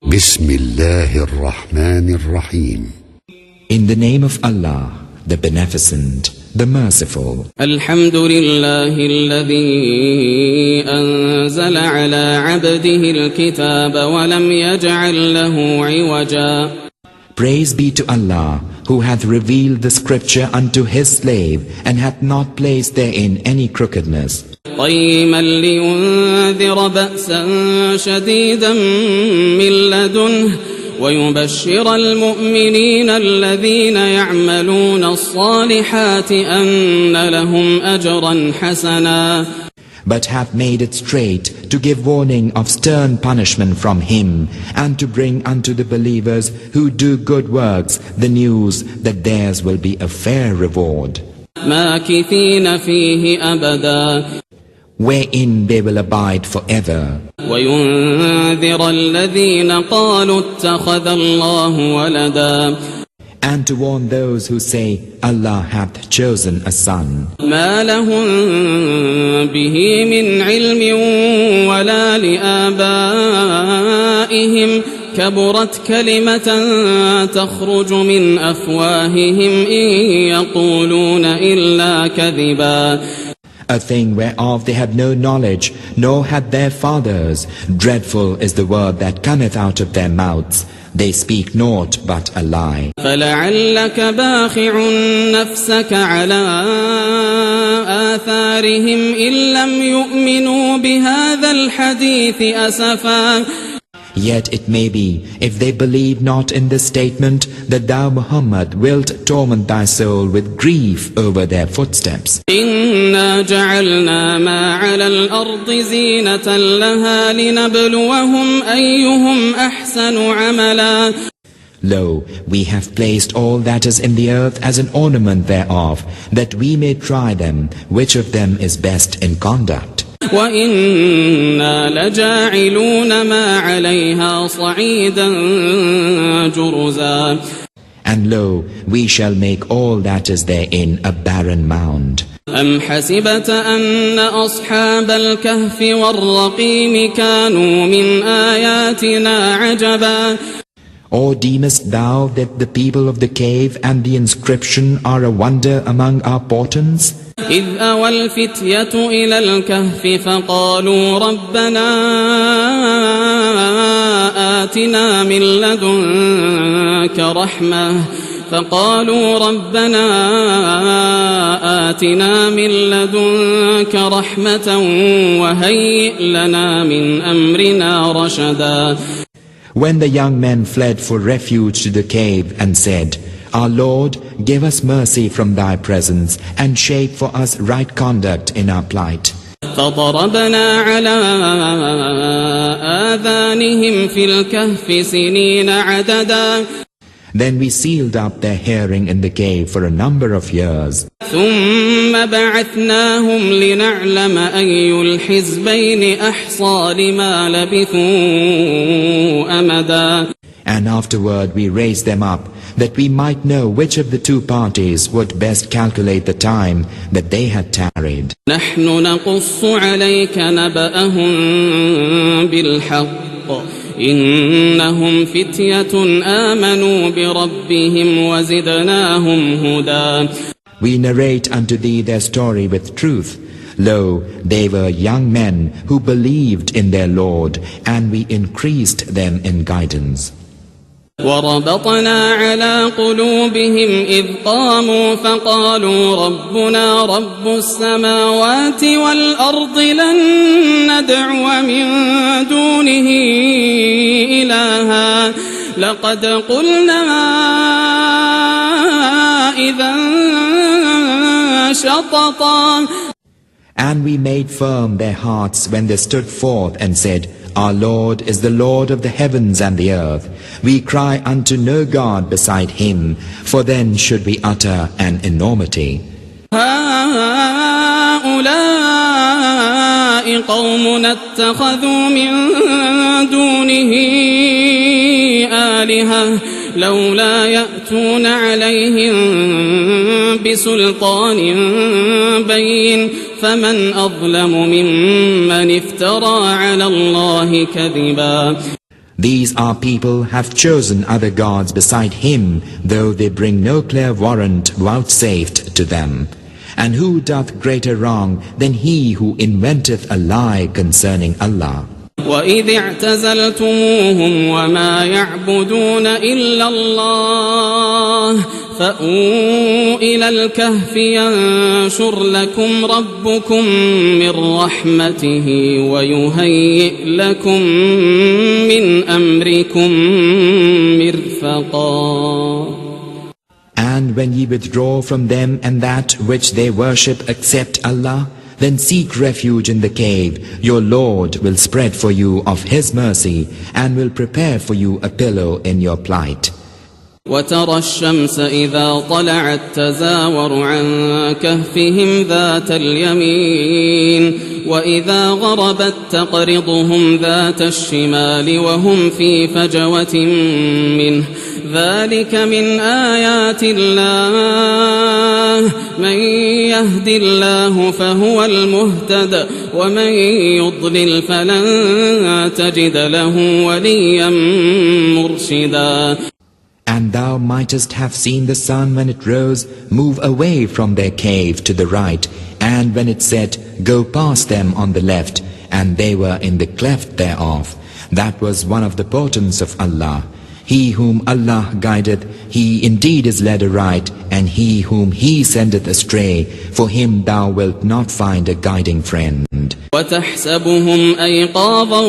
بسم الله الرحمن الرحيم. In the name of Allah, the Beneficent, the Merciful. الحمد لله الذي أنزل على عبده الكتاب ولم يجعل له عوجا. Praise be to Allah, who hath revealed the scripture unto his slave, and hath not placed therein any crookedness. قيما لينذر بأسا شديدا من لدنه ويبشر المؤمنين الذين يعملون الصالحات أن لهم أجرا حسنا. But hath made it straight to give warning of stern punishment from him, and to bring unto the believers who do good works the news that theirs will be a fair reward, ماكثين فيه أبدا, wherein they will abide forever. وينذر الذين قالوا اتخذ الله ولدا. And to warn those who say, Allah hath chosen a son. ما لهم به من علم ولا لآبائهم كبرت كلمة تخرج من أفواههم إن يقولون إلا كذبا. A thing whereof they have no knowledge, nor had their fathers. Dreadful is the word that cometh out of their mouths. They speak naught but a lie. فلعلك باخع نفسك على آثارهم إن لم يؤمنوا بهذا الحديث أسفا. Yet it may be, if they believe not in this statement, that thou Muhammad wilt torment thy soul with grief over their footsteps. إنا جعلنا ما على الأرض زينة لها لنبلوهم أيهم أحسن عملا. Lo, we have placed all that is in the earth as an ornament thereof, that we may try them, which of them is best in conduct. وَإِنَّا لَجَاعِلُونَ مَا عَلَيْهَا صَعِيدًا جُرُزًا. And lo, we shall make all that is therein a barren mound. أَمْ حَسِبْتَ أَنَّ أَصْحَابَ الْكَهْفِ وَالرَّقِيمِ كَانُوا مِنْ آيَاتِنَا عَجَبًا. Or deemest thou that the people of the cave and the inscription are a wonder among our portents? إذ أوى الفتية إلى الكهف فقالوا ربنا آتنا من لدنك رحمة وهيئ لنا من أمرنا رشدا. When the young men fled for refuge to the cave and said, Our Lord, give us mercy from thy presence and shape for us right conduct in our plight. فضربنا على آذانهم في الكهف سنين عددا. Then we sealed up their hearing in the cave for a number of years. ثم بعثناهم لنعلم أي الحزبين أحصى لما لبثوا أمدا. And afterward we raised them up, that we might know which of the two parties would best calculate the time that they had tarried. نحن نقص عليك نبأهم بالحق إنهم فتية آمنوا بربهم وزدناهم هدى. We narrate unto thee their story with truth. Lo, they were young men who believed in their Lord, and we increased them in guidance. وربطنا على قلوبهم إذ قاموا فقالوا ربنا رب السماوات والأرض لن ندعو من دونه إلها لقد قلنا إذا شططا. And we made firm their hearts when they stood forth and said, Our Lord is the Lord of the heavens and the earth. We cry unto no God beside him, for then should we utter an enormity. هؤلاء قوم اتخذوا من دونه آلهة لولا يأتون عليهم بسلطان بين فمن أظلم ممن افترى على الله كذبا. These our people have chosen other gods beside Him, though they bring no clear warrant vouchsafed to them. And who doth greater wrong than he who inventeth a lie concerning Allah? وَإِذِ اعْتَزَلْتُمُوهُمْ وَمَا يَعْبُدُونَ إِلَّا اللَّهَ فَأْوُوا إِلَى الْكَهْفِ يَنشُرْ لَكُمْ رَبُّكُمْ مِنْ رَحْمَتِهِ وَيُهَيِّئْ لَكُمْ مِنْ أَمْرِكُمْ مِرْفَقًا. And when ye withdraw from them and that which they worship except Allah, then seek refuge in the cave. Your Lord will spread for you of His mercy and will prepare for you a pillow in your plight. وترى الشمس إذا طلعت تزاور عن كهفهم ذات اليمين وإذا غربت تقرضهم ذات الشمال وهم في فجوة منه ذلك من آيات الله من يهد الله فهو المهتد ومن يضلل فلن تجد له وليا مرشدا. And thou mightest have seen the sun when it rose move away from their cave to the right, and when it set, go past them on the left, and they were in the cleft thereof. That was one of the portents of Allah. He whom Allah guideth, he indeed is led aright, and he whom he sendeth astray, for him thou wilt not find a guiding friend. وتحسبهم أيقاظا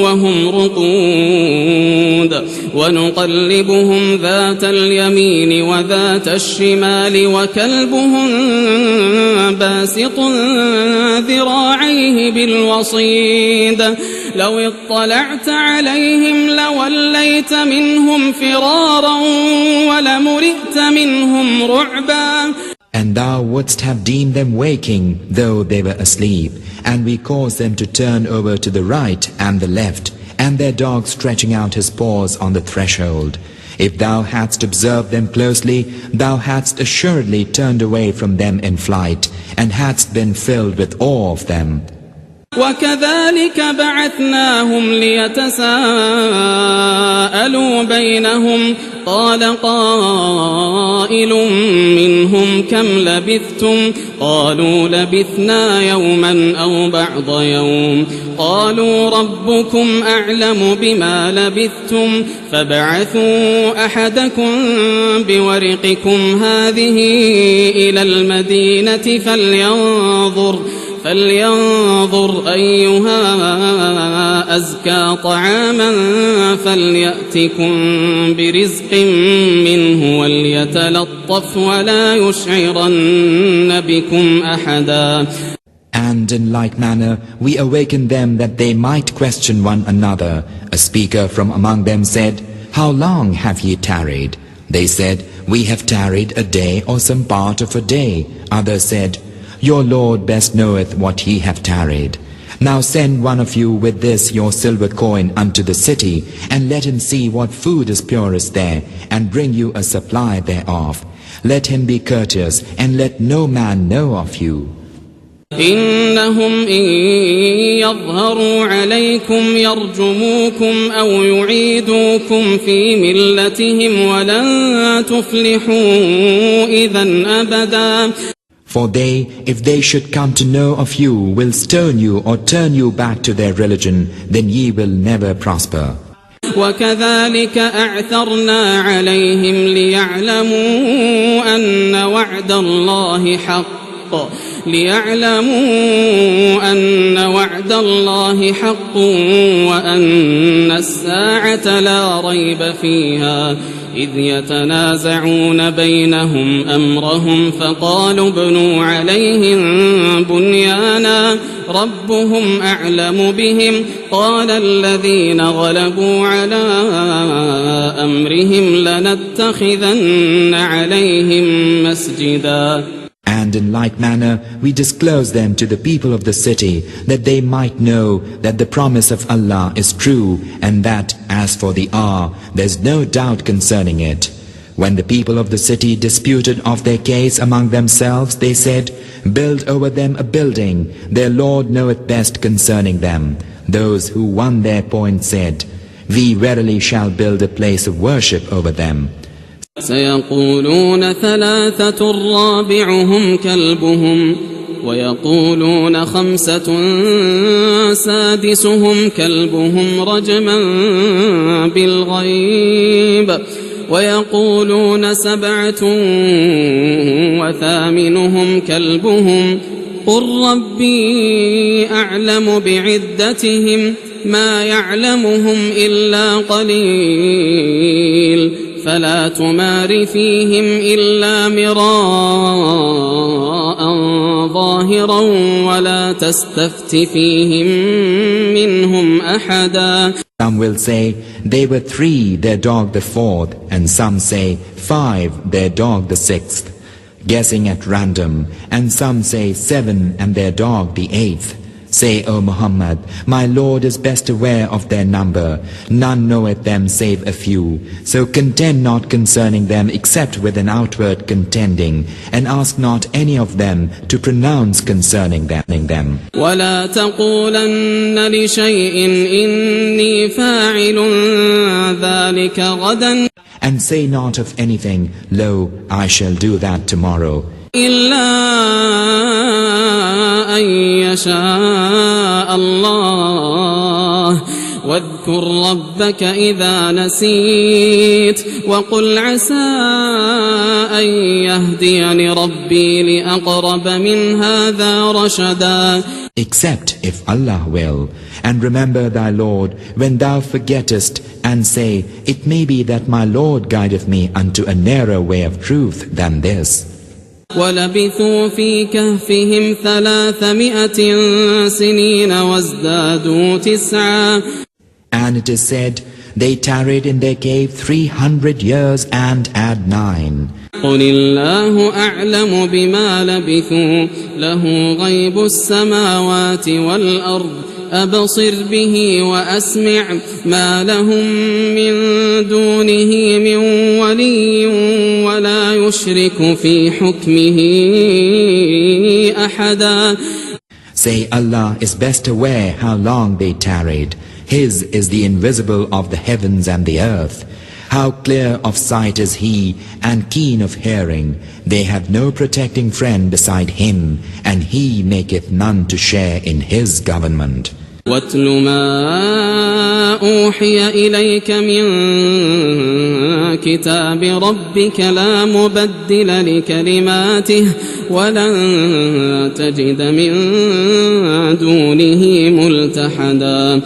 وهم رقود ونقلبهم ذات اليمين وذات الشمال وكلبهم باسط ذراعيه بالوصيد لو اطلعت عليهم لوليت منهم فرارا ولملئت منهم رعبا. And thou wouldst have deemed them waking, though they were asleep, and we caused them to turn over to the right and the left, and their dog stretching out his paws on the threshold. If thou hadst observed them closely, thou hadst assuredly turned away from them in flight, and hadst been filled with awe of them. وكذلك بعثناهم ليتساءلوا بينهم قال قائل منهم كم لبثتم قالوا لبثنا يوما أو بعض يوم قالوا ربكم أعلم بما لبثتم فابعثوا أحدكم بورقكم هذه إلى المدينة فلينظر أيها أزكى طعاما فليأتكم برزق منه وليتلطف ولا يشعرن بكم أحدا. And in like manner we awakened them that they might question one another. A speaker from among them said, How long have ye tarried? They said, We have tarried a day or some part of a day. Others said, Your Lord best knoweth what ye have tarried. Now send one of you with this your silver coin unto the city, and let him see what food is purest there, and bring you a supply thereof. Let him be courteous, and let no man know of you. إنهم إن يظهروا عليكم يرجموكم أو يعيدوكم في ملتهم ولن تفلحوا إذا أبدا. For they, if they should come to know of you, will stone you or turn you back to their religion, then ye will never prosper. وكذلك أعثرنا عليهم ليعلموا أن وعد الله حق وأن الساعة لا ريب فيها إذ يتنازعون بينهم أمرهم فقالوا ابنوا عليهم بنيانا ربهم أعلم بهم قال الذين غلبوا على أمرهم لنتخذن عليهم مسجدا. And in like manner we disclose them to the people of the city, that they might know that the promise of Allah is true, and that, as for the hour, there is no doubt concerning it. When the people of the city disputed of their case among themselves, they said, Build over them a building, their Lord knoweth best concerning them. Those who won their point said, we verily shall build a place of worship over them. سيقولون ثلاثة رابعهم كلبهم ويقولون خمسة سادسهم كلبهم رجما بالغيب ويقولون سبعة وثامنهم كلبهم قل ربي أعلم بعدتهم ما يعلمهم إلا قليل فلا تمار فيهم إلا مراء ظاهرا ولا تستفت فيهم منهم أحدا. Some will say, they were 3, their dog the 4th, and some say 5, their dog the 6th, guessing at random, and some say 7, and their dog the 8th. Say, O Muhammad, my Lord is best aware of their number. None knoweth them save a few. So contend not concerning them except with an outward contending, and ask not any of them to pronounce concerning them. ولا تقولن لشيء إني فاعل ذلك غدا. And say not of anything, lo, I shall do that tomorrow. إلا أن يشاء الله واذكر ربك إذا نسيت وقل عسى أن يهديني ربي لأقرب من هذا رشدا. Except if Allah will, and remember thy Lord when thou forgettest, and say, it may be that my Lord guideth me unto a nearer way of truth than this. ولبثوا في كهفهم 300 سنين وازدادوا 9. And it is said, they tarried in their cave 300 years and add 9. قل الله أعلم بما لبثوا له غيب السماوات والأرض أبصر به وأسمع ما لهم من دونه من ولي ولا يشرك في حكمه أحدا. Say, Allah is best aware how long they tarried. His is the invisible of the heavens and the earth. How clear of sight is He, and keen of hearing. They have no protecting friend beside Him, and He maketh none to share in His government. واتل ما أوحي إليك من كتاب ربك لا مبدل لكلماته ولن تجد من دونه ملتحدا.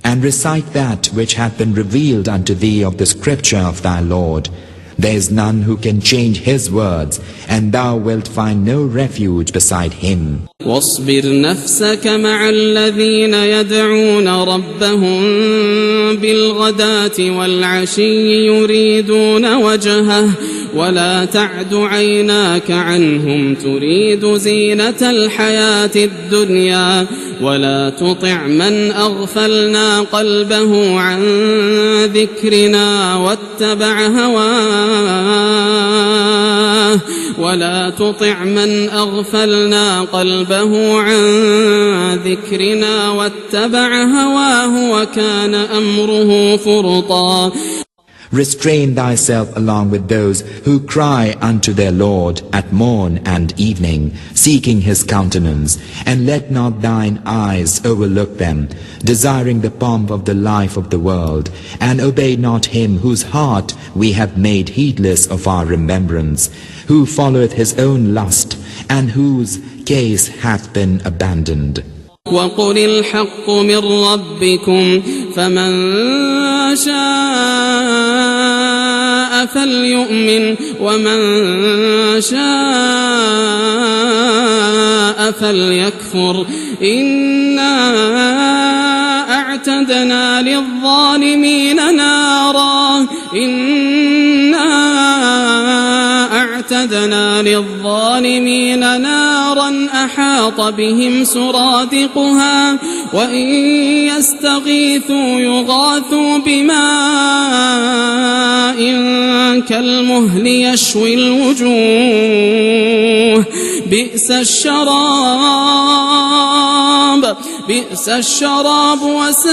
And recite that which hath been revealed unto thee of the scripture of thy Lord. There is none who can change His words, and thou wilt find no refuge beside Him. واصبر نفسك مع الذين يدعون ربهم بالغداة والعشي يريدون وجهه ولا تعد عيناك عنهم تريد زينة الحياة الدنيا ولا تطع من أغفلنا قلبه عن ذكرنا واتبع هواه وكان أمره فرطا. Restrain thyself along with those who cry unto their Lord at morn and evening, seeking His countenance, and let not thine eyes overlook them, desiring the pomp of the life of the world, and obey not him whose heart we have made heedless of our remembrance, who followeth his own lust, and whose case hath been abandoned. وقل الحق من ربكم فمن شاء فليؤمن ومن شاء فليكفر إنا أعتدنا للظالمين نارا أحاط بهم سرادقها وإن يستغيثوا يغاثوا بماء كالمهل يشوي الوجوه بئس الشراب وساءت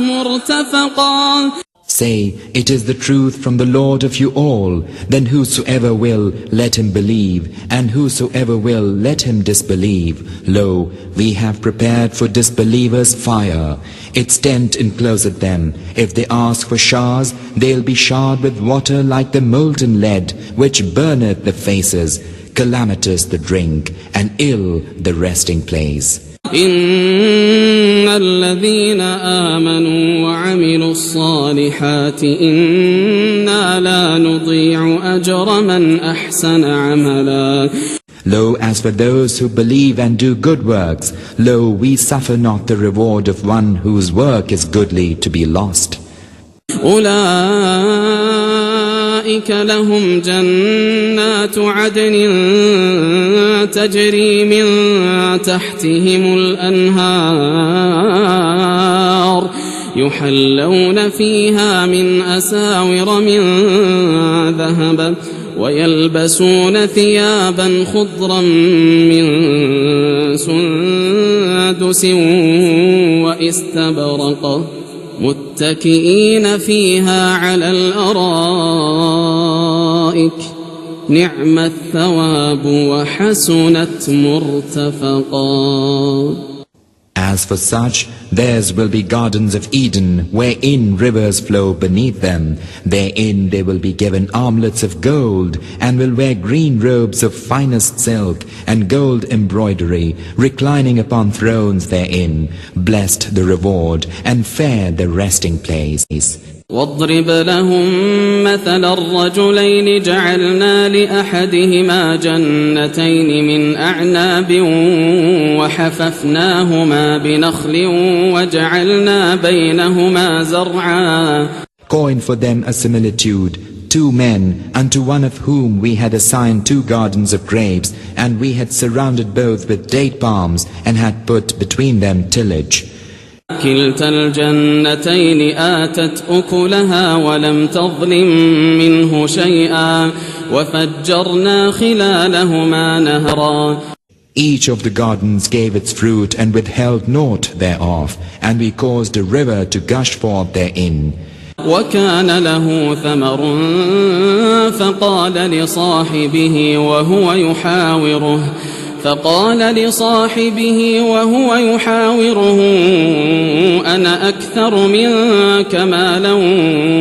مرتفقا. Say, it is the truth from the Lord of you all. Then whosoever will, let him believe, and whosoever will, let him disbelieve. Lo, we have prepared for disbelievers fire. Its tent encloseth them. If they ask for showers, they'll be showered with water like the molten lead, which burneth the faces. Calamitous the drink, and ill the resting place. إن الذين آمنوا وعملوا الصالحات إنا لا نضيع أجر من أحسن عملا. Lo, as for those who believe and do good works, lo, we suffer not the reward of one whose work is goodly to be lost. أولئك لهم جنات عدن تجري من تحتهم الأنهار يحلون فيها من أساور من ذهب ويلبسون ثيابا خضرا من سندس واستبرق متكئين فيها على الأرائك نعم الثواب وحسنت مرتفقا. As for such, theirs will be gardens of Eden, wherein rivers flow beneath them. Therein they will be given armlets of gold, and will wear green robes of finest silk, and gold embroidery, reclining upon thrones therein. Blessed the reward, and fair the resting place. واضرب لهم مثل الرجلين جعلنا لأحدهما جنتين من أعناب وحففناهما بنخل وجعلنا بينهما زرعا. Coin for them a similitude. Two men, unto one of whom we had assigned 2 gardens of grapes, and we had surrounded both with date palms, and had put between them tillage. كلتا الجنتين آتت أكلها ولم تظلم منه شيئا وفجرنا خلالهما نهرا. Each of the gardens gave its fruit and withheld naught thereof, and we caused a river to gush forth therein. وكان له ثمر فقال لصاحبه وهو يحاوره أنا أكثر منك مالا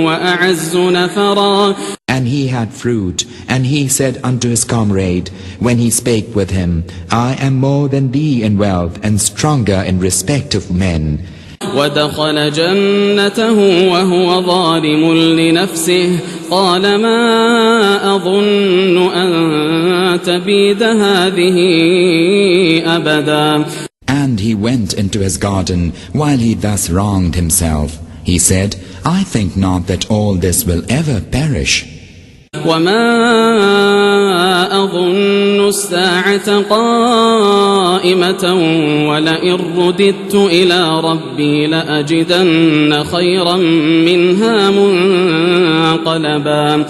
وأعز نفرا. And he had fruit, and he said unto his comrade, when he spake with him, I am more than thee in wealth, and stronger in respect of men. ودخل جنته وهو ظالم لنفسه قال ما أظن أن تبيد هذه أبدا. And he went into his garden while he thus wronged himself. He said, I think not that all this will ever perish. وما أظن الساعة قائمة ولئن رددت إلى ربي لأجدن خيرا منها منقلبا.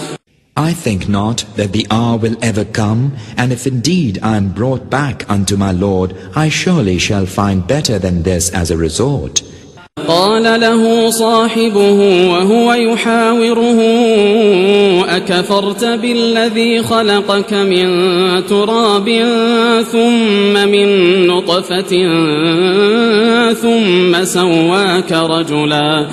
I think not that the hour will ever come, and if indeed I am brought back unto my Lord, I surely shall find better than this as a resort. قال له صاحبه وهو يحاوره أكفرت بالذي خلقك من تراب ثم من نطفة ثم سواك رجلا.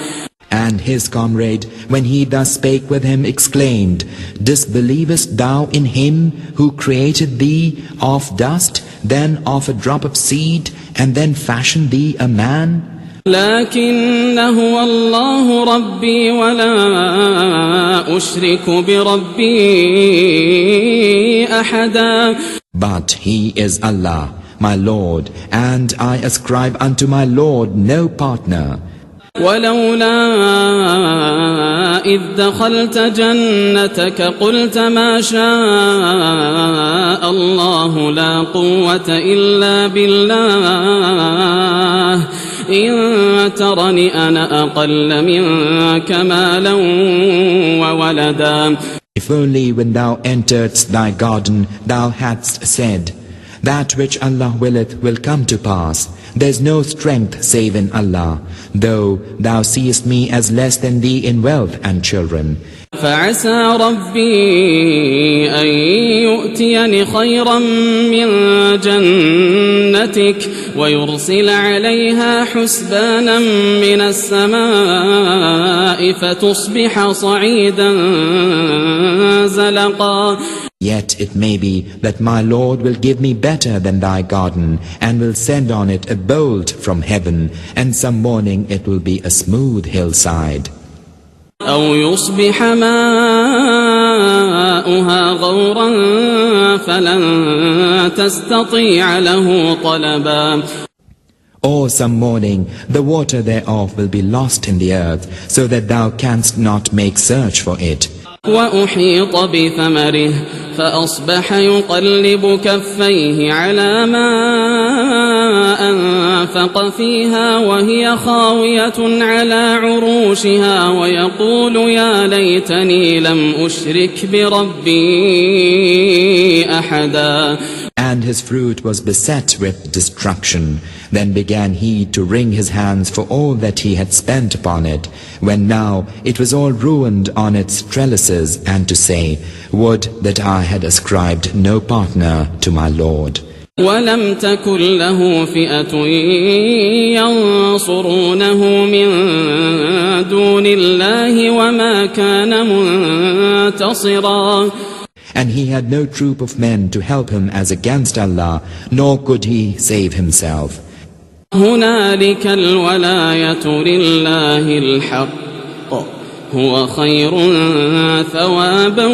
And his comrade, when he thus spake with him, exclaimed, Disbelievest thou in him who created thee of dust, then of a drop of seed, and then fashioned thee a man? لكن هو الله ربي ولا أشرك بربي أحدا. But he is Allah, my Lord, and I ascribe unto my Lord no partner. ولولا إذ دخلت جنتك قلت ما شاء الله لا قوة إلا بالله إن ترني أنا أقل منك مالا وولدا. If only when thou enteredst thy garden thou hadst said, that which Allah willeth will come to pass. There is no strength save in Allah, though thou seest me as less than thee in wealth and children. فعسى ربي أن يؤتيني خيرا من جنتك ويرسل عليها حسبانا من السماء فتصبح صعيدا زلقا. Yet it may be that my Lord will give me better than thy garden, and will send on it a bolt from heaven, and some morning it will be a smooth hillside. أو يصبح ماؤها غورا فلن تستطيع له طلبا. Or some morning the water thereof will be lost in the earth, so that thou canst not make search for it. وأحيط بثمره فأصبح يقلب كفيه على ما أنفق فيها وهي خاوية على عروشها ويقول يا ليتني لم أشرك بربي أحدا. And his fruit was beset with destruction. Then began he to wring his hands for all that he had spent upon it, when now it was all ruined on its trellises, and to say, would that I had ascribed no partner to my Lord. ولم تكن له فئة ينصرونه من دون الله وما كان منتصرا. And he had no troop of men to help him as against Allah, nor could he save himself. هنالك الولاية لله الحق هو خير ثوابا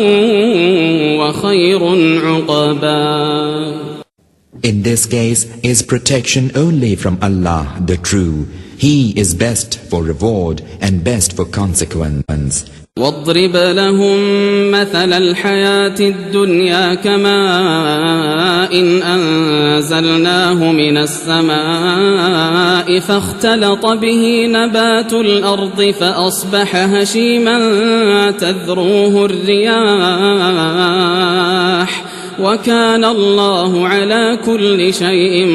وخير عقبا. In this case is protection only from Allah, the true. He is best for reward and best for consequence. واضرب لهم مثل الحياة الدنيا كماء إن أنزلناه من السماء فاختلط به نبات الأرض فأصبح هشيما تذروه الرياح وكان الله على كل شيء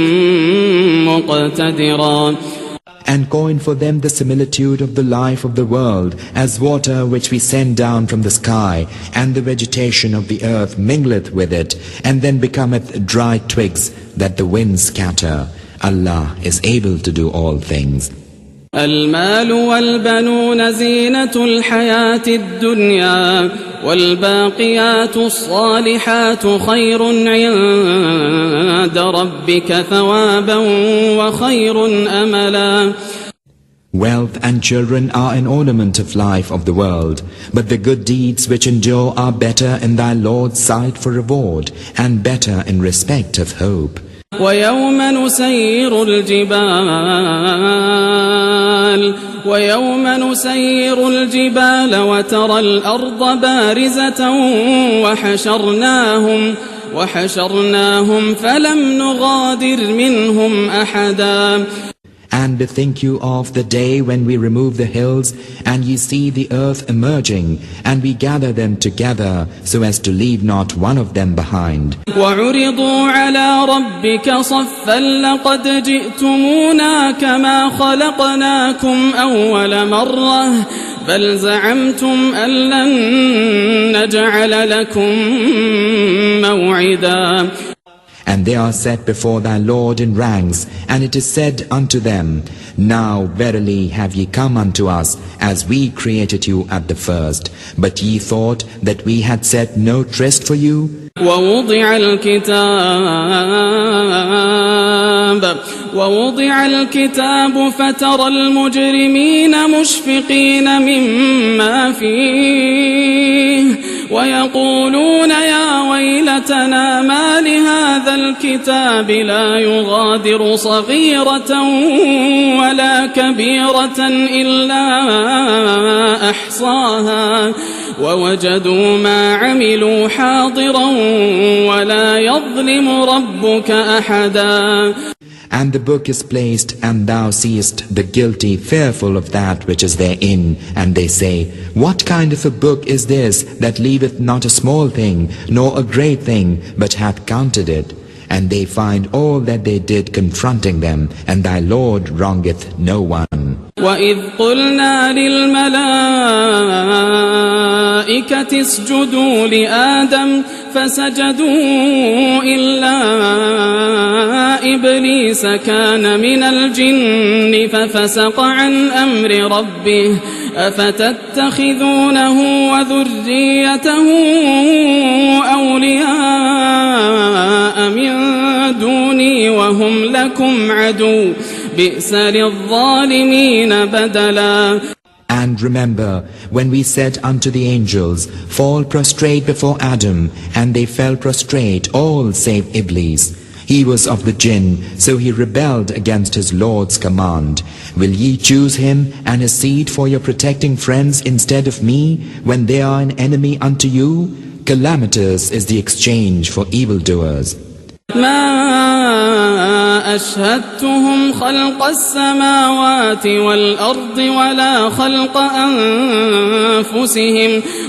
مقتدرا. And coin for them the similitude of the life of the world as water which we send down from the sky, and the vegetation of the earth mingleth with it, and then becometh dry twigs that the winds scatter. Allah is able to do all things. المال والبنون زينة الحياة الدنيا والباقيات الصالحات خير عند ربك ثوابا وخير أملا. Wealth and children are an ornament of life of the world, but the good deeds which endure are better in thy Lord's sight for reward, and better in respect of hope. ويوم نسير الجبال وترى الأرض بارزة وحشرناهم فلم نغادر منهم أحدا. And bethink you of the day when we remove the hills, and ye see the earth emerging, and we gather them together, so as to leave not one of them behind. وعرضوا على ربك صفا لقد جئتمونا كما خلقناكم أول مرة بل زعمتم أن لن نجعل لكم موعدا. And they are set before thy Lord in ranks, and it is said unto them, now verily have ye come unto us, as we created you at the first, but ye thought that we had set no tryst for you. ووضع الكتاب فترى المجرمين مشفقين مما فيه ويقولون يا ويلتنا ما لهذا الكتاب لا يغادر صغيرة ولا كبيرة إلا أحصاها ووجدوا ما عملوا حاضرا ولا يظلم ربك أحدا. And the book is placed, and thou seest the guilty fearful of that which is therein, and they say, What kind of a book is this that leaveth not a small thing, nor a great thing, but hath counted it? And they find all that they did confronting them, and thy Lord wrongeth no one. وَإِذْ قُلْنَا لِلْمَلَائِكَةِ اسْجُدُوا لِآدَمَ فَسَجَدُوا إِلَّا إِبْلِيسَ كَانَ مِنَ الْجِنِّ فَفَسَقَ عَنْ أَمْرِ رَبِّهِ أَفَتَتَّخِذُونَهُ وَذُرِّيَّتَهُ أَوْلِيَاءَ مِنْ دُونِي وَهُمْ لَكُمْ عَدُوٌّ بِئْسَ لِلظَّالِمِينَ بَدَلًا. And remember, when we said unto the angels, Fall prostrate before Adam, and they fell prostrate, all save Iblis. He was of the jinn, so he rebelled against his Lord's command. Will ye choose him and his seed for your protecting friends instead of me, when they are an enemy unto you? Calamitous is the exchange for evildoers. ما أشهدتهم خلق السماوات والأرض ولا خلق أنفسهم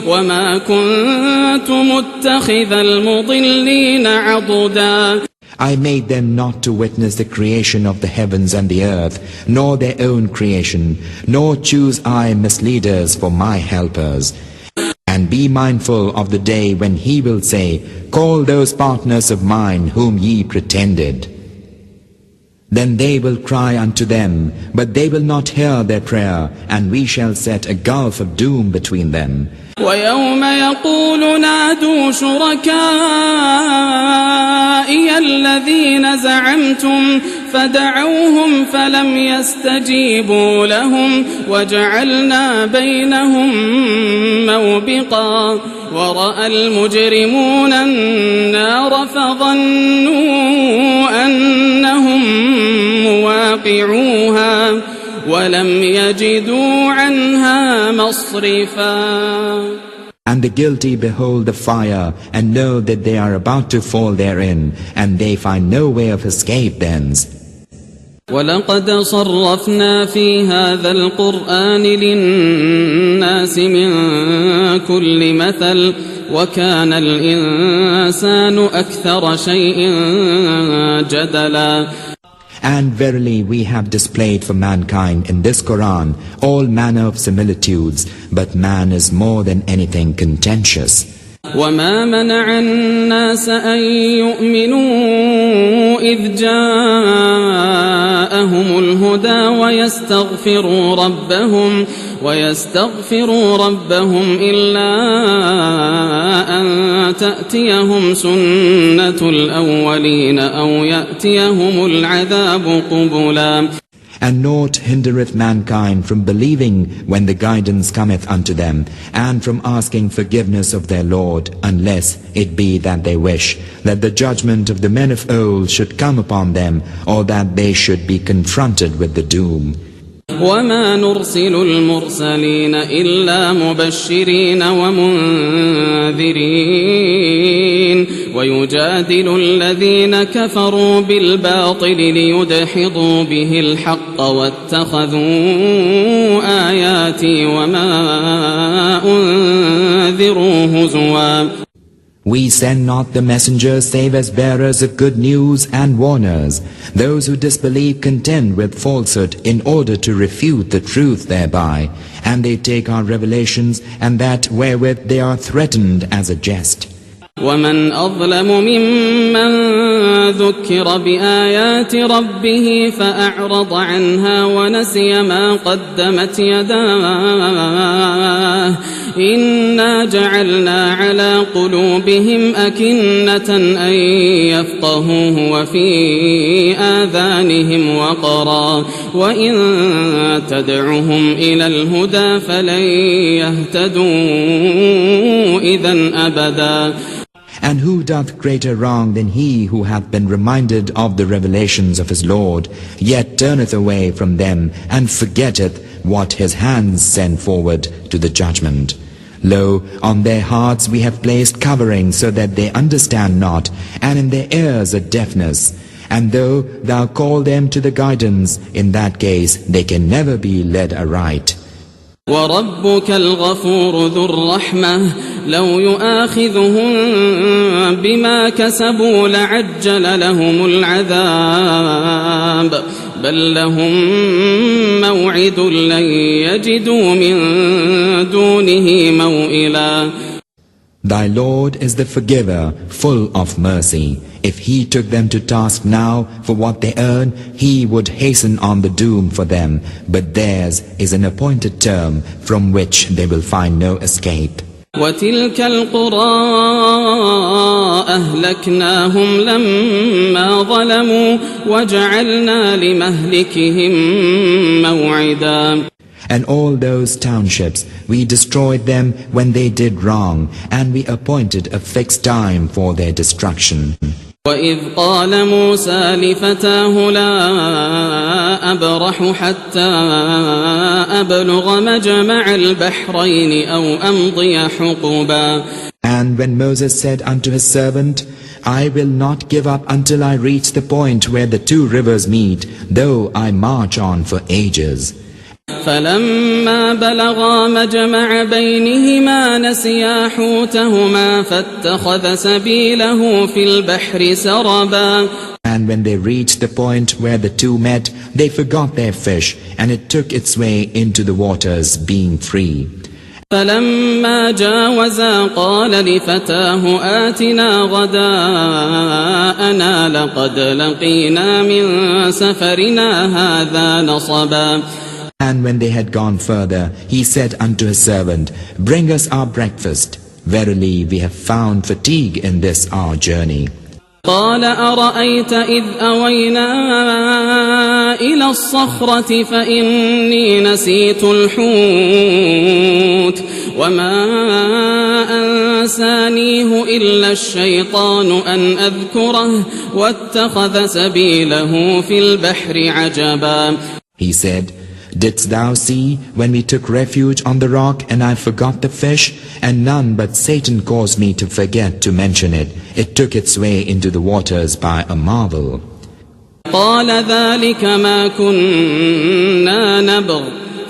وما كنت متخذ المضلين عضدا. I made them not to witness the creation of the heavens and the earth, nor their own creation, nor choose I misleaders for my helpers. And be mindful of the day when he will say, Call those partners of mine whom ye pretended. Then they will cry unto them, but they will not hear their prayer, and we shall set a gulf of doom between them. وَيَوْمَ يَقُولُ نَادُوا شُرَكَائِيَ الَّذِينَ زَعَمْتُمْ فَدَعَوْهُمْ فَلَمْ يَسْتَجِيبُوا لَهُمْ وَجَعَلْنَا بَيْنَهُمْ مَوْبِقًا وَرَأَى الْمُجْرِمُونَ النَّارَ فَظَنُّوا أَنَّهُمْ مُوَاقِعُوهَا وَلَمْ يَجِدُوا عَنْهَا مَصْرِفًا. And the guilty behold the fire, and know that they are about to fall therein, and they find no way of escape thence. وَلَقَدْ صَرَّفْنَا فِي هَذَا الْقُرْآنِ لِلنَّاسِ مِنْ كُلِّ مَثَلٍ وَكَانَ الْإِنسَانُ أَكْثَرَ شَيْءٍ جَدَلًا. And verily we have displayed for mankind in this Qur'an all manner of similitudes, but man is more than anything contentious. وَمَا مَنَعَ النَّاسَ أَن يُؤْمِنُوا إِذْ جَاءَهُمُ الْهُدَى وَيَسْتَغْفِرُوا رَبَّهُمْ إِلَّا أَن تَأْتِيَهُمْ سُنَّةُ الْأَوَّلِينَ أَوْ يَأْتِيَهُمُ الْعَذَابُ قُبُلًا. And naught hindereth mankind from believing when the guidance cometh unto them, and from asking forgiveness of their Lord, unless it be that they wish that the judgment of the men of old should come upon them, or that they should be confronted with the doom. وَمَا نُرْسِلُ الْمُرْسَلِينَ إِلَّا مُبَشِّرِينَ وَمُنذِرِينَ وَيُجَادِلُ الَّذِينَ كَفَرُوا بِالْبَاطِلِ لِيُدْحِضُوا بِهِ الْحَقَّ وَاتَّخَذُوا آيَاتِي وَمَا أُنذِرُوا هُزُوًا. We send not the messengers save as bearers of good news and warners. Those who disbelieve contend with falsehood in order to refute the truth thereby, and they take our revelations and that wherewith they are threatened as a jest. وَمَنْ أَظْلَمُ مِمَّنْ ذُكِّرَ بِآيَاتِ رَبِّهِ فَأَعْرَضَ عَنْهَا وَنَسِيَ مَا قَدَّمَتْ يَدَاهُ إِنَّا جَعَلْنَا عَلَى قُلُوبِهِمْ أَكِنَّةً أَنْ يَفْقَهُوهُ وَفِي آذَانِهِمْ وَقْرًا وَإِنْ تَدْعُهُمْ إِلَى الْهُدَى فَلَنْ يَهْتَدُوا إِذًا أَبَدًا. And who doth greater wrong than he who hath been reminded of the revelations of his Lord, yet turneth away from them, and forgetteth what his hands send forward to the judgment? Lo, on their hearts we have placed covering, so that they understand not, and in their ears a deafness. And though thou call them to the guidance, in that case they can never be led aright. وربك الغفور ذو الرحمة لو يؤاخذهم بما كسبوا لعجل لهم العذاب بل لهم موعد لن يجدوا من دونه موئلا. Thy Lord is the forgiver, full of mercy. If he took them to task now for what they earn, he would hasten on the doom for them, but theirs is an appointed term from which they will find no escape. وتلك القرى أهلكناهم لما ظلموا وجعلنا لمهلكهم موعدا. And all those townships, we destroyed them when they did wrong, and we appointed a fixed time for their destruction. وإذ قال موسى لفتاه لا أبرح حتى أبلغ مجمع البحرين أو أمضي حقبا. And when Moses said unto his servant, I will not give up until I reach the point where the two rivers meet, though I march on for ages. فلما بلغا مجمع بينهما نسيا حوتهما فاتخذ سبيله في البحر سربا. And when they reached the point where the two met, they forgot their fish, and it took its way into the waters, being free. فلما جاوزا قال لفتاه آتنا غداءنا لقد لقينا من سفرنا هذا نصبا. And when they had gone further, he said unto his servant, Bring us our breakfast. Verily, we have found fatigue in this our journey. قال أرأيت إذ أوينا إلى الصخرة فإني نسيت الحوت وما أنسانيه إلا الشيطان أن أذكره واتخذ سبيله في البحر عجبا. He said, Didst thou see when we took refuge on the rock and I forgot the fish, and none but Satan caused me to forget to mention it. It took its way into the waters by a marvel. قال ذلك ما كنا نبغ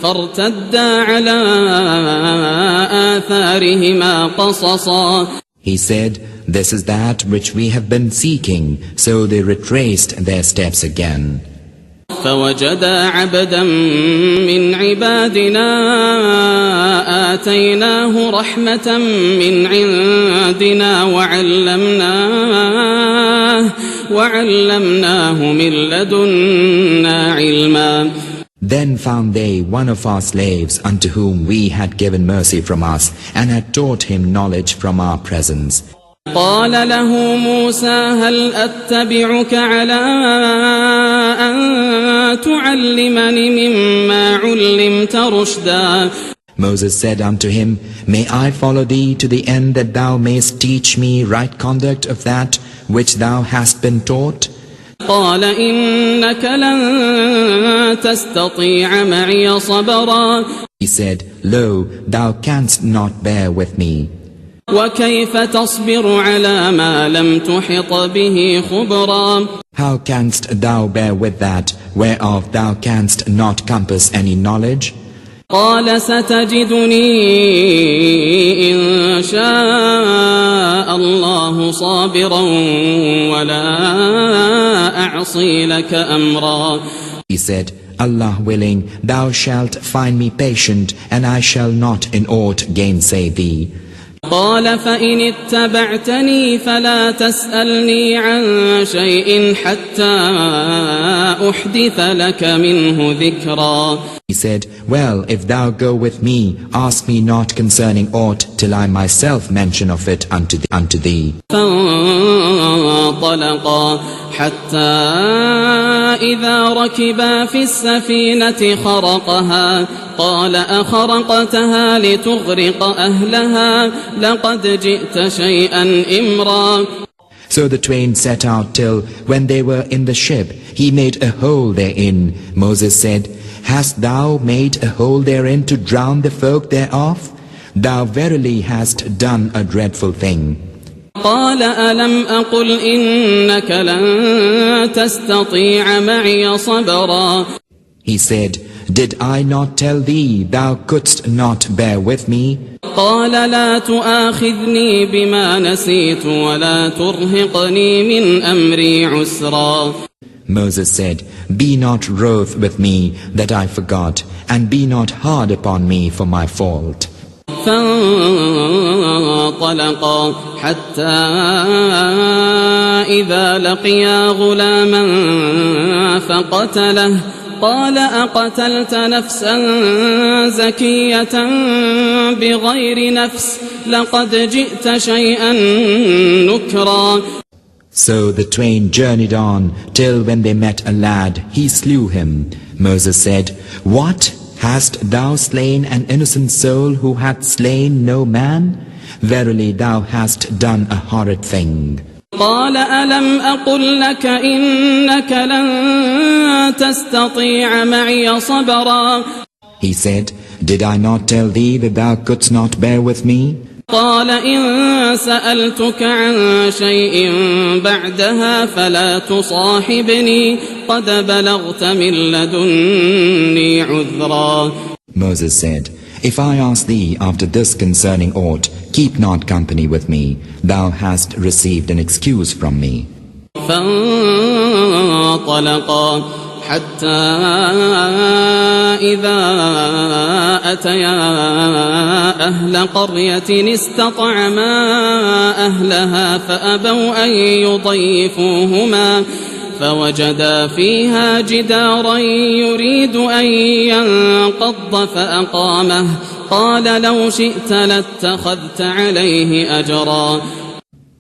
فارتدا على آثارهما قصصا. He said, This is that which we have been seeking. So they retraced their steps again. فوجدا عبدا من عبادنا آتيناه رحمة من عندنا وعلمناه من لدنا علما. Then found they one of our slaves unto whom we had given mercy from us, and had taught him knowledge from our presence. قال له موسى هل أتبعك على أن تعلمني مما علمت رشدا. Moses said unto him, May I follow thee to the end that thou mayst teach me right conduct of that which thou hast been taught? قال إنك لن تستطيع معي صبرا. He said, Lo, thou canst not bear with me. وكيف تصبر على ما لم تحط به خبرا. How canst thou bear with that whereof thou canst not compass any knowledge? قال ستجدني إن شاء الله صابرا ولا أعصي لك أمرا. He said, Allah willing, thou shalt find me patient, and I shall not in aught gainsay thee. قال فإن اتبعتني فلا تسألني عن شيء حتى أحدث لك منه ذكرا. He said, Well, if thou go with me, ask me not concerning aught till I myself mention of it unto thee. فانطلقا حتى إذا ركبا في السفينة خرقها قال أخرقتها لتغرق أهلها لقد جئت شيئا إمرا. So the twain set out till, when they were in the ship, he made a hole therein. Moses said, Hast thou made a hole therein to drown the folk thereof? Thou verily hast done a dreadful thing. قال ألم أقل إنك لن تستطيع معي صبرا. He said, did I not tell thee thou couldst not bear with me? قال لا تؤاخذني بما نسيت ولا ترهقني من أمري عسرا. Moses said, be not wroth with me that I forgot, and be not hard upon me for my fault. فانطلقا حتى إذا لقيا غلاما فقتله قال أقتلت نفسا زكية بغير نفس لقد جئت شيئا نكرا. So the twain journeyed on till when they met a lad, he slew him. Moses said, what? Hast thou slain an innocent soul who hath slain no man? Verily thou hast done a horrid thing. قال ألم أقل لك إنك لن تستطيع معي صبرا. He said, did I not tell thee that thou couldst not bear with me? قال إن سألتك عن شيء بعدها فلا تصاحبني قد بلغت من لدني عذرا. Moses said, if I ask thee after this concerning aught, keep not company with me, thou hast received an excuse from me. فانطلقا حتى إذا أتيا أهل قرية استطعما أهلها فأبوا أن يضيفوهما فوجدا فيها جدارا يريد أن ينقض فأقامه قال لو شئت لاتخذت عليه أجرا.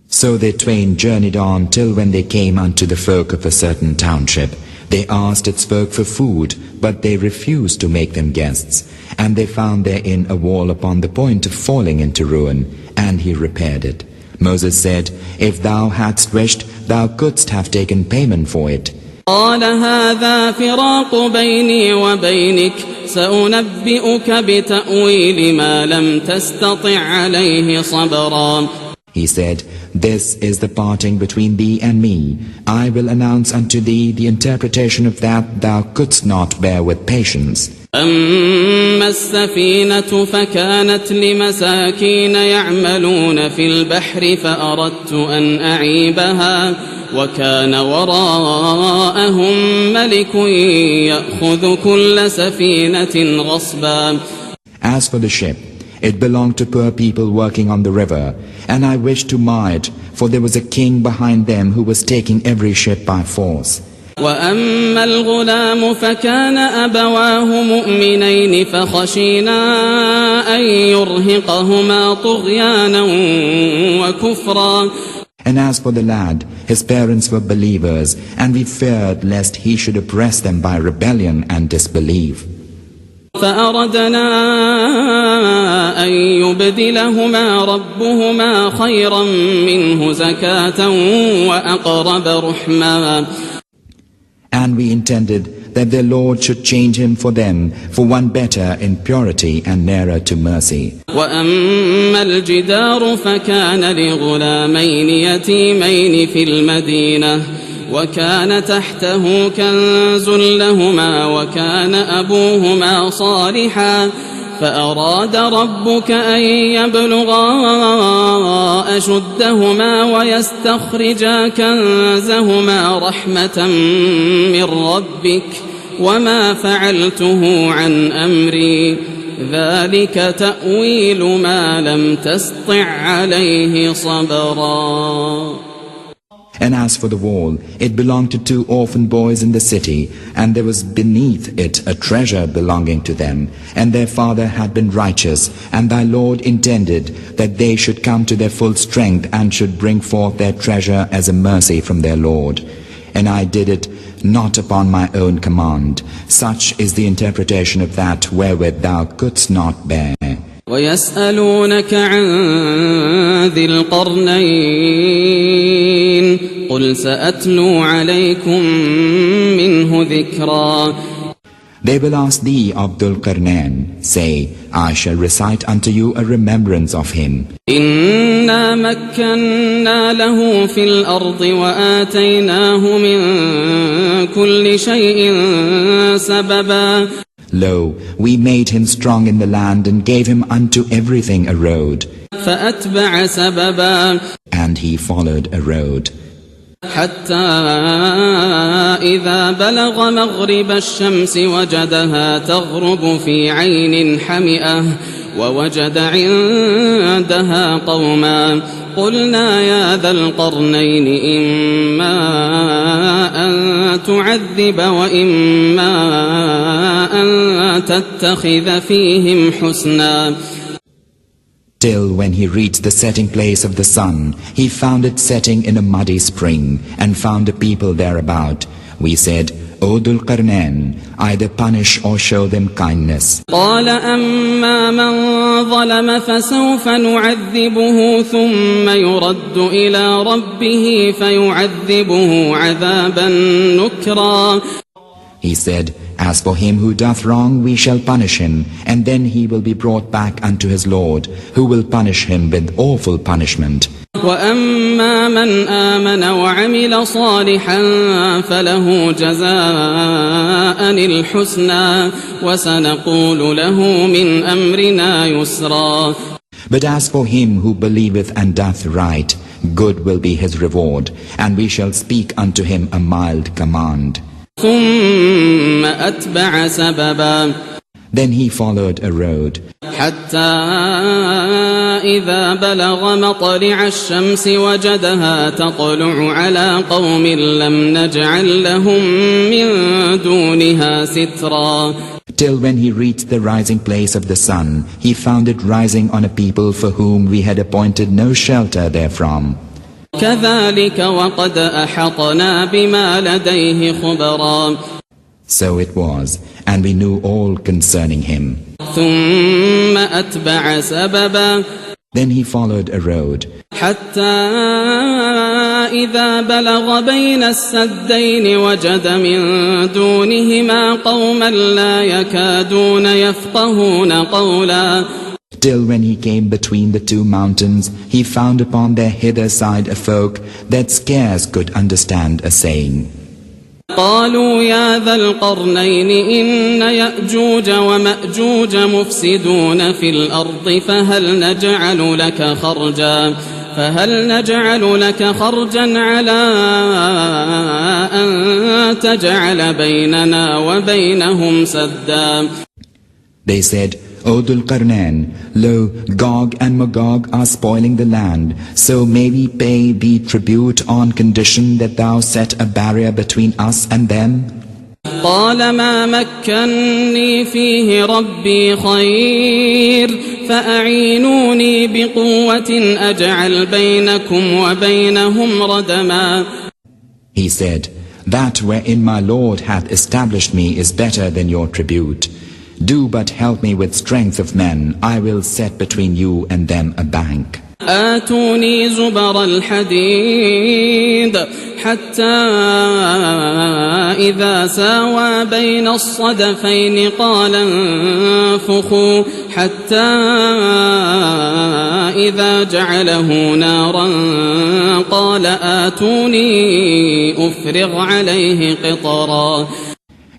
So they twain journeyed on till when they came unto the folk of a certain township. They asked its folk for food, but they refused to make them guests. And they found therein a wall upon the point of falling into ruin, and he repaired it. Moses said, if thou hadst wished, thou couldst have taken payment for it. قال هذا فراق بيني وبينك سأنبئك بتأويل ما لم تستطع عليه صبرا. He said, this is the parting between thee and me. I will announce unto thee the interpretation of that thou couldst not bear with patience. أما السفينة فكانت لمساكين يعملون في البحر فأردت أن أعيبها وكان وراءهم ملك يأخذ كل سفينة غصبا. As for the ship, it belonged to poor people working on the river, and I wished to mar it, for there was a king behind them who was taking every ship by force. وأما الغلام فكان أبواه مؤمنين فخشينا أن يرهقهما طغيانا وكفرا. And as for the lad, his parents were believers, and we feared lest he should oppress them by rebellion and disbelief. فأردنا أن يبدلهما ربهما خيرا منه زكاة وأقرب رحما. And we intended that their Lord should change him for them for one better in purity and nearer to mercy. وأما الجدار فكان لغلامين يتيمين في المدينة وكان تحته كنز لهما وكان أبوهما صالحا فأراد ربك أن يبلغا أشدهما ويستخرجا كنزهما رحمة من ربك وما فعلته عن أمري ذلك تأويل ما لم تسطع عليه صبرا. And as for the wall, it belonged to 2 orphan boys in the city, and there was beneath it a treasure belonging to them, and their father had been righteous, and thy Lord intended that they should come to their full strength and should bring forth their treasure as a mercy from their Lord. And I did it not upon my own command. Such is the interpretation of that wherewith thou couldst not bear. ويسألونك عن ذي القرنين قل سأتلو عليكم منه ذكرا. They will ask thee of Dhul-Qarnain. Say, I shall recite unto you a remembrance of him. إنا مكنا له في الأرض وآتيناه من كل شيء سببا. Lo, we made him strong in the land and gave him unto everything a road. فأتبع سببا. And he followed a road. حتى إذا بلغ مغرب الشمس وجدها تغرب في عين حمئة ووجد عندها قوما قلنا يا ذا القرنين إما أن تعذب وإما أن تتخذ فيهم حسنا. Till when he reached the setting place of the sun, he found it setting in a muddy spring, and found a people thereabout. We said, O Dhul Qarnain, either punish or show them kindness. قال أما من ظلم فسوف نعذبه ثم يرد إلى ربه فيعذبه عذابا نكرا. He said, As for him who doth wrong, we shall punish him, and then he will be brought back unto his Lord, who will punish him with awful punishment. وأما من آمن وعمل صالحا فله جزاء الحسنى وسنقول له من أمرنا يسرا. But as for him who believeth and doth right, good will be his reward, and we shall speak unto him a mild command. ثم أتبع سببا. Then he followed a road. حتى إذا بلغ مطلع الشمس وجدها تطلع على قوم لم نجعل لهم من دونها سترا. Till when he reached the rising place of the sun, he found it rising on a people for whom we had appointed no shelter therefrom. كذلك وقد أحطنا بما لديه خبرا. So it was, and we knew all concerning him. ثم أتبع سببا. Then he followed a road. حتى إذا بلغ بين السدين وجد من دونهما قوما لا يكادون يفقهون قولا. Till when he came between the two mountains, he found upon their hither side a folk that scarce could understand a saying. قالوا يا ذا القرنين إن يأجوج ومأجوج مفسدون في الأرض فهل نجعل لك خرجا على أن تجعل بيننا وبينهم سدا. They said, O Dhul Qarnain, lo, Gog and Magog are spoiling the land, so may we pay thee tribute on condition that thou set a barrier between us and them? قال ما مكنني فيه ربي خير فأعينوني بقوة أجعل بينكم وبينهم ردما. He said, That wherein my Lord hath established me is better than your tribute. Do but help me with strength of men, I will set between you and them a bank. آتوني زبر الحديد حتى إذا ساوى بين الصدفين قال انفخوا حتى إذا جعله نارا قال آتوني أفرغ عليه قطرا.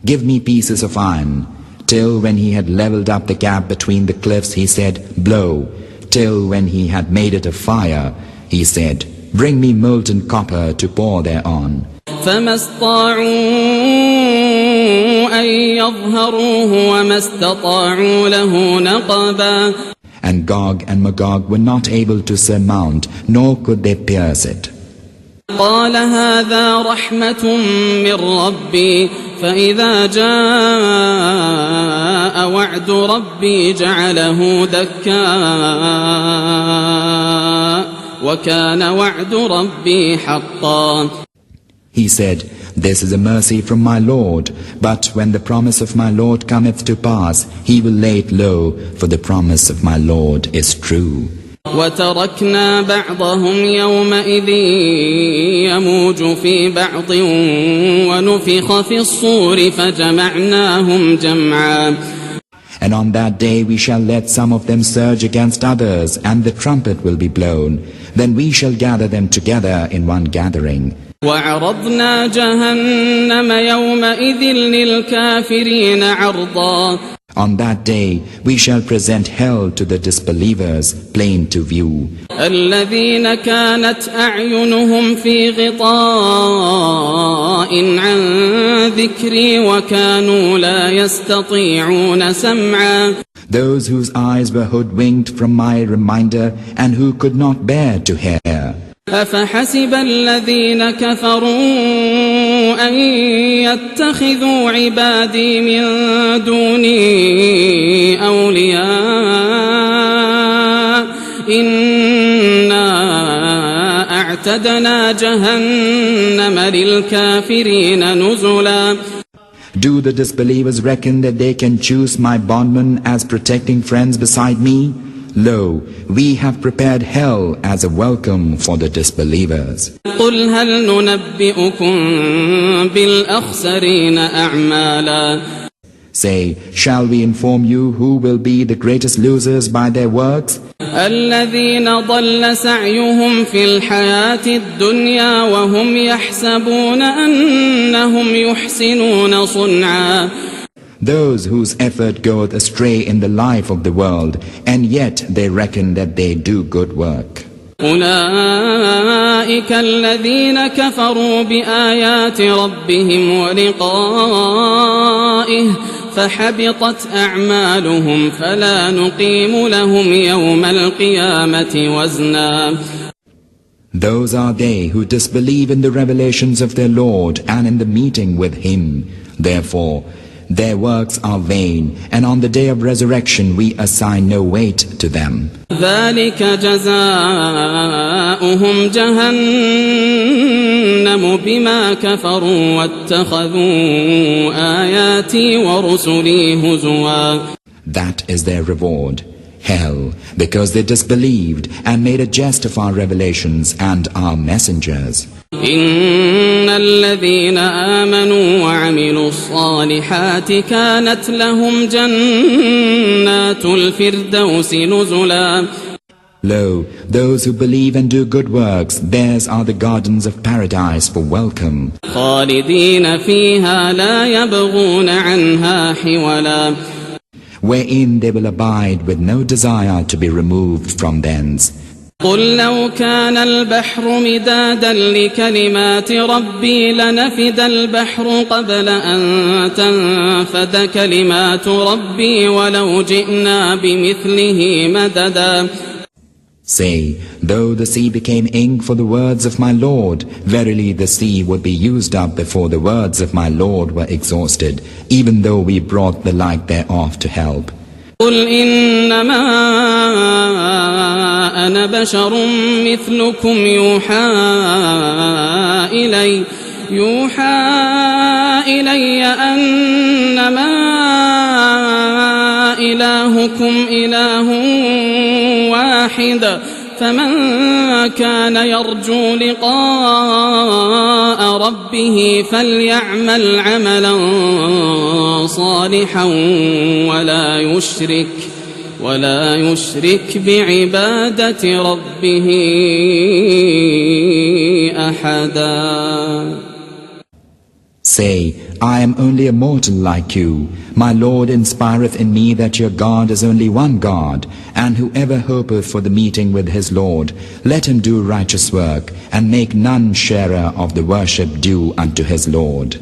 Give me pieces of iron. Till when he had leveled up the gap between the cliffs, he said, Blow. Till when he had made it a fire, he said, Bring me molten copper to pour thereon. فما استطاعوا أن يظهروه وما استطاعوا له نقبا. And Gog and Magog were not able to surmount, nor could they pierce it. قال هذا رحمة من ربي فإذا جاء وعد ربي جعله دكا وكان وعد ربي حقا. He said, This is a mercy from my Lord, but when the promise of my Lord cometh to pass, he will lay it low, for the promise of my Lord is true. وتركنا بعضهم يومئذ يموج في بعض ونفخ في الصور فجمعناهم جمعا. And on that day we shall let some of them surge against others, and the trumpet will be blown. Then we shall gather them together in one gathering. وعرضنا جهنم يومئذ للكافرين عرضا. On that day we shall present hell to the disbelievers, plain to view. الذين كانت أعينهم في غطاء عن ذكري وكانوا لا يستطيعون سمعا. Those whose eyes were hoodwinked from my reminder and who could not bear to hear. أفحسب الذين كفروا أن يتخذوا عبادي من دوني أولياء إنا أعتدنا جهنم للكافرين نزلا. Do the disbelievers reckon that they can choose my bondmen as protecting friends beside me? Lo, we have prepared hell as a welcome for the disbelievers. قل هل ننبئكم بالأخسرين أعمالا. Say, shall we inform you who will be the greatest losers by their works? الذين ضل سعيهم في الحياة الدنيا وهم يحسبون أنهم يحسنون صنعا. Those whose effort goeth astray in the life of the world, and yet they reckon that they do good work. أولئك الذين كفروا بآيات ربهم ولقائه فحبطت أعمالهم فلا نقيم لهم يوم القيامة وزنا. Those are they who disbelieve in the revelations of their Lord and in the meeting with Him. Therefore, their works are vain, and on the day of resurrection we assign no weight to them. ذلك جزاؤهم جهنم بما كفروا واتخذوا آياتي ورسلي هزوا. That is their reward, hell, because they disbelieved and made a jest of our revelations and our messengers. إن الذين آمنوا وعملوا الصالحات كانت لهم جنات الفردوس نزلا. Lo, those who believe and do good works, theirs are the gardens of paradise for welcome. خالدين فيها لا يبغون عنها حولا. Wherein they will abide with no desire to be removed from thence. قل لو كان البحر مدادا لكلمات ربي لنفد البحر قبل أن تنفد كلمات ربي ولو جئنا بمثله مددا. Say, though the sea became ink for the words of my Lord, verily the sea would be used up before the words of my Lord were exhausted, even though we brought the like thereof to help. قل إنما أنا بشر مثلكم يوحى إلي أنما إلهكم إله واحد فمن كان يرجو لقاء ربه فليعمل عملا صالحا ولا يشرك بعبادة ربه أحدا. Say, I am only a mortal like you. My Lord inspireth in me that your God is only one God, and whoever hopeth for the meeting with his Lord, let him do righteous work, and make none sharer of the worship due unto his Lord.